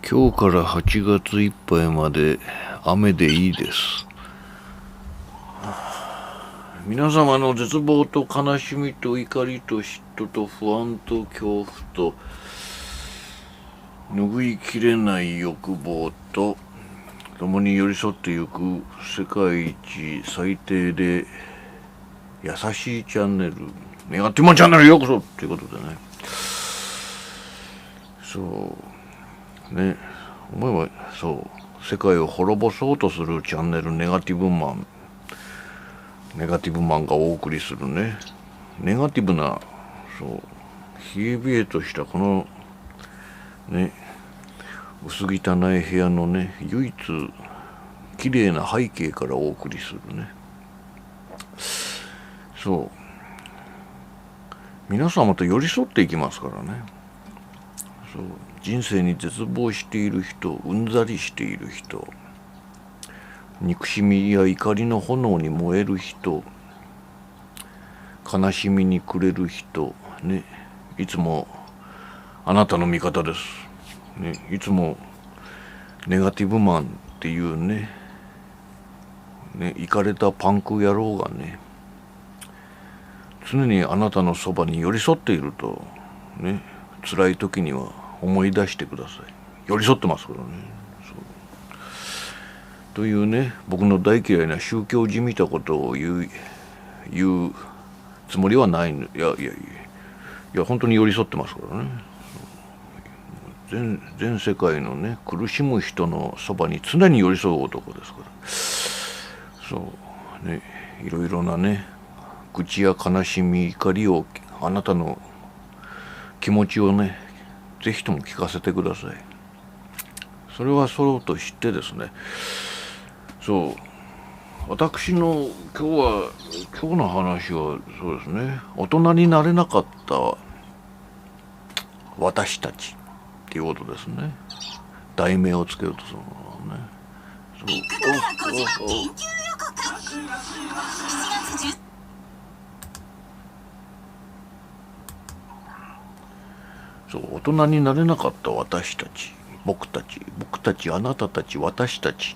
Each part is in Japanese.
今日から8月いっぱいまで雨でいいです。皆様の絶望と悲しみと怒りと嫉妬と不安と恐怖と拭いきれない欲望と共に寄り添ってゆく世界一最低で優しいチャンネル、ネガティブチャンネルへようこそということでね。そうね、思えばそう世界を滅ぼそうとするチャンネル、ネガティブマンがお送りするね、ネガティブな冷え冷えとしたこのね薄汚い部屋のね唯一綺麗な背景からお送りするね。皆様と寄り添っていきますからね。人生に絶望している人、うんざりしている人、憎しみや怒りの炎に燃える人、悲しみに暮れる人ね、いつもあなたの味方です、ね、いつもネガティブマンっていうねイカれたパンク野郎がね常にあなたのそばに寄り添っているとね、辛い時には思い出してください。寄り添ってますからね。というね、僕の大嫌いな宗教じみたことを言うつもりはないんで、いや本当に寄り添ってますからね。全世界のね苦しむ人のそばに常に寄り添う男ですから。ね、いろいろなね愚痴や悲しみ怒りをあなたの気持ちをねぜひとも聞かせてください。それはそうと知ってですね、私の今日の話はそうですね、大人になれなかった私たちっていうことですね。題名をつけるとそのね。ビッグカメラ個人研究予告。大人になれなかった私たち、僕たち、あなたたち、私たち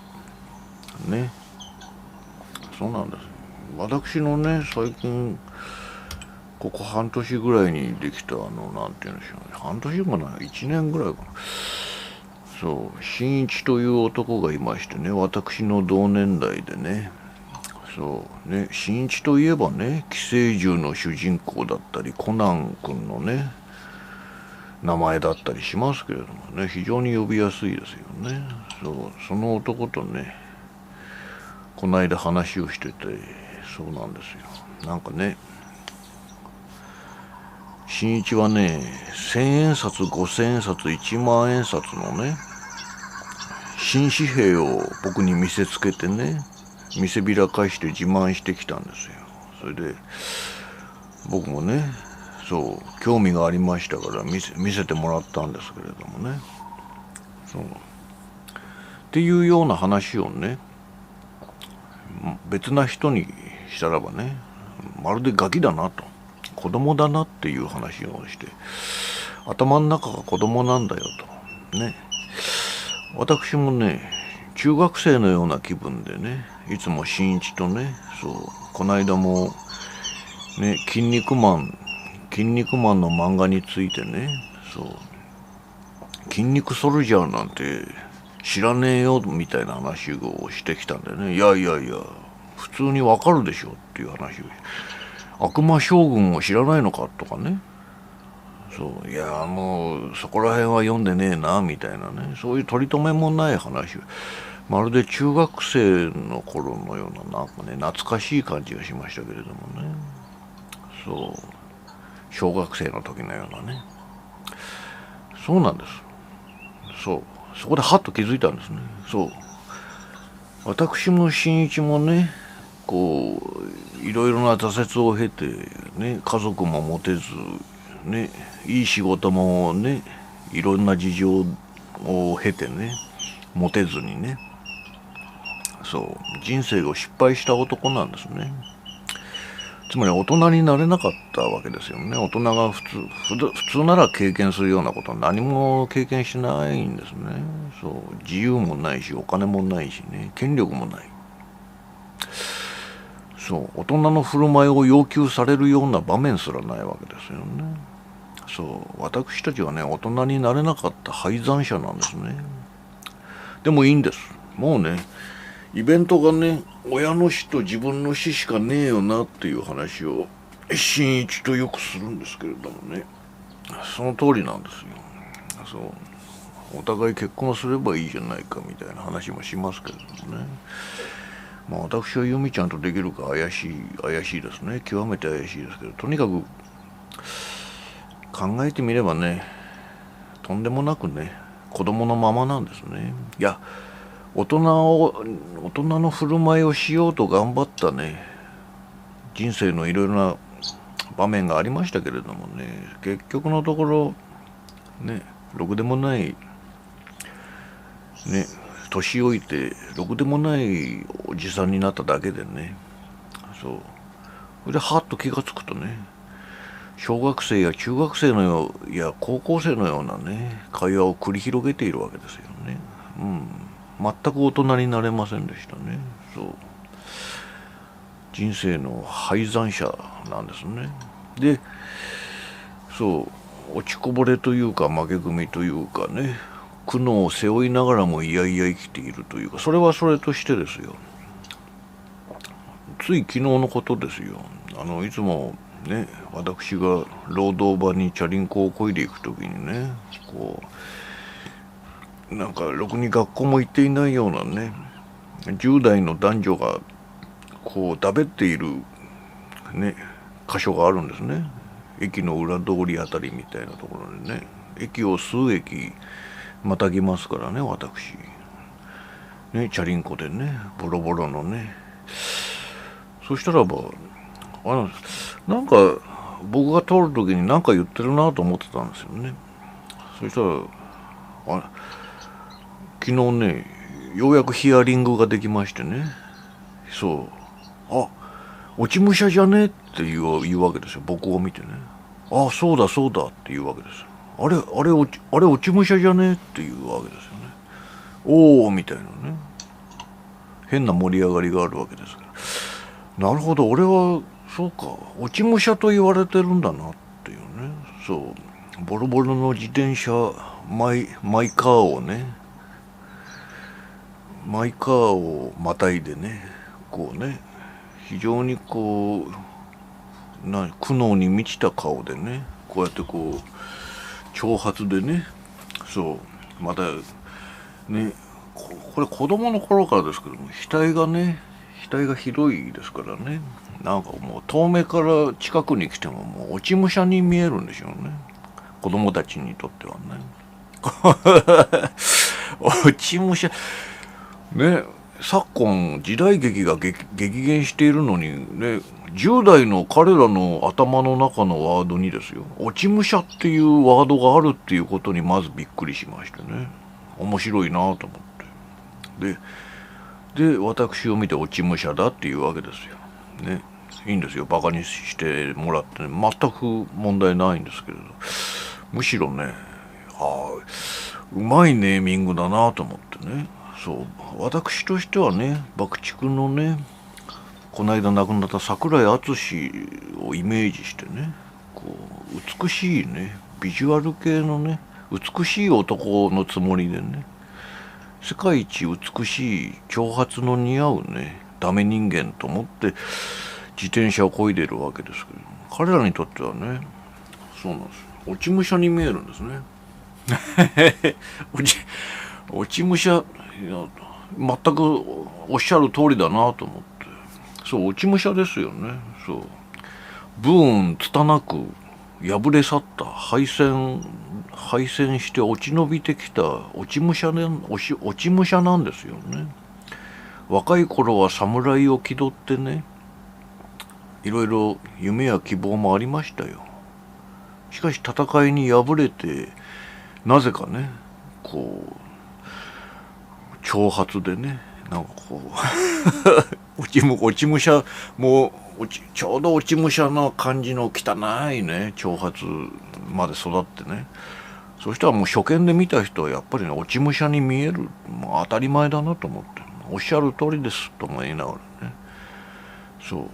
ね。そうなんです。私のね最近ここ半年ぐらいにできたなんていうんでしょうね、半年かな、1年ぐらいかな。新一という男がいましてね、私の同年代でね。新一といえばね、寄生獣の主人公だったりコナン君のね名前だったりしますけれどもね、非常に呼びやすいですよね。その男とねこの間話をしてて、そうなんですよ。なんかね、新一はね1000円札5000円札1万円札のね新紙幣を僕に見せつけてね、見せびらかして自慢してきたんですよ。それで僕もね興味がありましたから見せてもらったんですけれどもね。っていうような話をね別な人にしたらばね、まるでガキだなと、子供だなっていう話をして、頭の中が子供なんだよとね。私もね中学生のような気分でね、いつも新一とねこの間もね筋肉マンの漫画についてね、筋肉ソルジャーなんて知らねえよみたいな話をしてきたんでね、いや普通にわかるでしょっていう話を、悪魔将軍を知らないのかとかね、いやもうそこら辺は読んでねえなみたいなね、そういう取り留めもない話を、まるで中学生の頃のようななんかね懐かしい感じがしましたけれどもね。小学生の時のようなね。そうなんです。そこでハッと気づいたんですね。私も新一もねいろいろな挫折を経てね、家族も持てずね、いい仕事もねいろんな事情を経てね持てずにね、人生を失敗した男なんですね。つまり大人になれなかったわけですよね。大人が普通なら経験するようなことは何も経験しないんですね。そう、自由もないしお金もないしね、権力もない。そう、大人の振る舞いを要求されるような場面すらないわけですよね。そう、私たちはね、大人になれなかった敗残者なんですね。でもいいんです。もうね、イベントがね、親の死と自分の死しかねえよなっていう話を新一とよくするんですけれどもね、その通りなんですよ。そう、お互い結婚すればいいじゃないかみたいな話もしますけれどもね。まあ私は由美ちゃんとできるか怪しいですね。極めて怪しいですけど、とにかく考えてみればね、とんでもなくね、子供のままなんですね。いや、大人の振る舞いをしようと頑張ったね、人生のいろいろな場面がありましたけれどもね、結局のところね、ろくでもないね、年老いてろくでもないおじさんになっただけでね。そう、それではっと気がつくとね、小学生や中学生のようや高校生のようなね、会話を繰り広げているわけですよね。うん、全く大人になれませんでしたね。そう、人生の敗残者なんですね。で、そう、落ちこぼれというか負け組というかね、苦悩を背負いながらもいやいや生きているというか、それはそれとしてですよ。つい昨日のことですよ。いつもね、私が労働場にチャリンコを漕いでいくときにね、こうなんかろくに学校も行っていないようなね、10代の男女がこうだべっているね箇所があるんですね。駅の裏通りあたりみたいなところでね、駅を数駅またぎますからね、私ね、チャリンコでね、ボロボロのね。そしたらばなんか僕が通る時に何か言ってるなと思ってたんですよね。そしたら昨日ね、ようやくヒアリングができましてね。そう、落ち武者じゃねって言うわけですよ、僕を見てね。そうだそうだって言うわけです。あれ落ち武者じゃねって言うわけですよね。おおみたいなね、変な盛り上がりがあるわけですから、なるほど、俺はそうか、落ち武者と言われてるんだなっていうね。そう、ボロボロの自転車マイカーをね、マイカーをまたいでね、こうね、非常にこう苦悩に満ちた顔でね、こうやってこう挑発でね、そうまたね、これ子供の頃からですけども、額が広いですからね、なんかもう遠目から近くに来てももう落ち武者に見えるんでしょうね、子供たちにとってはね。落ち武者ね、昨今時代劇が激減しているのにね、10代の彼らの頭の中のワードにですよ、落ち武者っていうワードがあるっていうことにまずびっくりしましてね、面白いなと思って、で私を見て落ち武者だっていうわけですよね。いいんですよ、バカにしてもらってね、全く問題ないんですけれど、むしろね、うまいネーミングだなと思ってね。そう、私としてはね、爆竹のね、この間亡くなった桜井敦をイメージしてね、こう美しいね、ビジュアル系のね、美しい男のつもりでね、世界一美しい長髪の似合うね、ダメ人間と思って自転車を漕いでいるわけですけど、彼らにとってはね、そうなんです、落ち武者に見えるんですね。落ち武者、全くおっしゃる通りだなと思って、そう、落ち武者ですよね。そう、ブーン拙く破れ去った敗戦して落ち延びてきた落ち武者なんですよね。若い頃は侍を気取ってね、いろいろ夢や希望もありましたよ。しかし戦いに敗れて、なぜかね、こう挑発でね、なんかこう落ち武者もうちょうど落ち武者な感じの汚いね長髪まで育ってね、そしたらもう初見で見た人はやっぱりね落ち武者に見える、もう当たり前だなと思って、おっしゃる通りですとも言いながらね、そう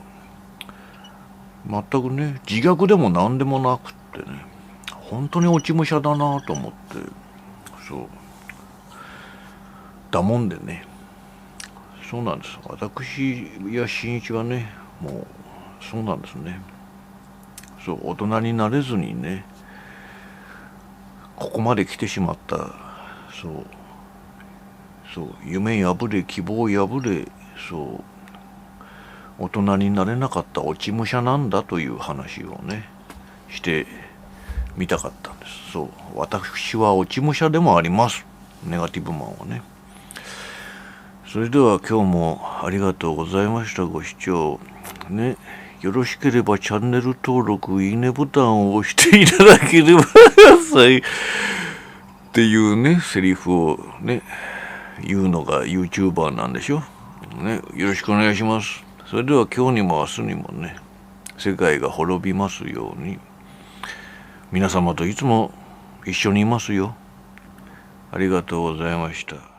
全くね自虐でも何でもなくってね、本当に落ち武者だなと思って、そうだもんでね、そうなんです。私や新一はねもうそうなんですね。そう大人になれずにねここまで来てしまった、そう夢破れ希望破れ、そう大人になれなかった落ち武者なんだという話をねしてみたかったんです。そう私は落ち武者でもあります、ネガティブマンはね。それでは今日もありがとうございました。ご視聴ね、よろしければチャンネル登録、いいねボタンを押していただければっていうねセリフをね言うのが YouTuber なんでしょね。よろしくお願いします。それでは今日にも明日にもね世界が滅びますように、皆様といつも一緒にいますよ。ありがとうございました。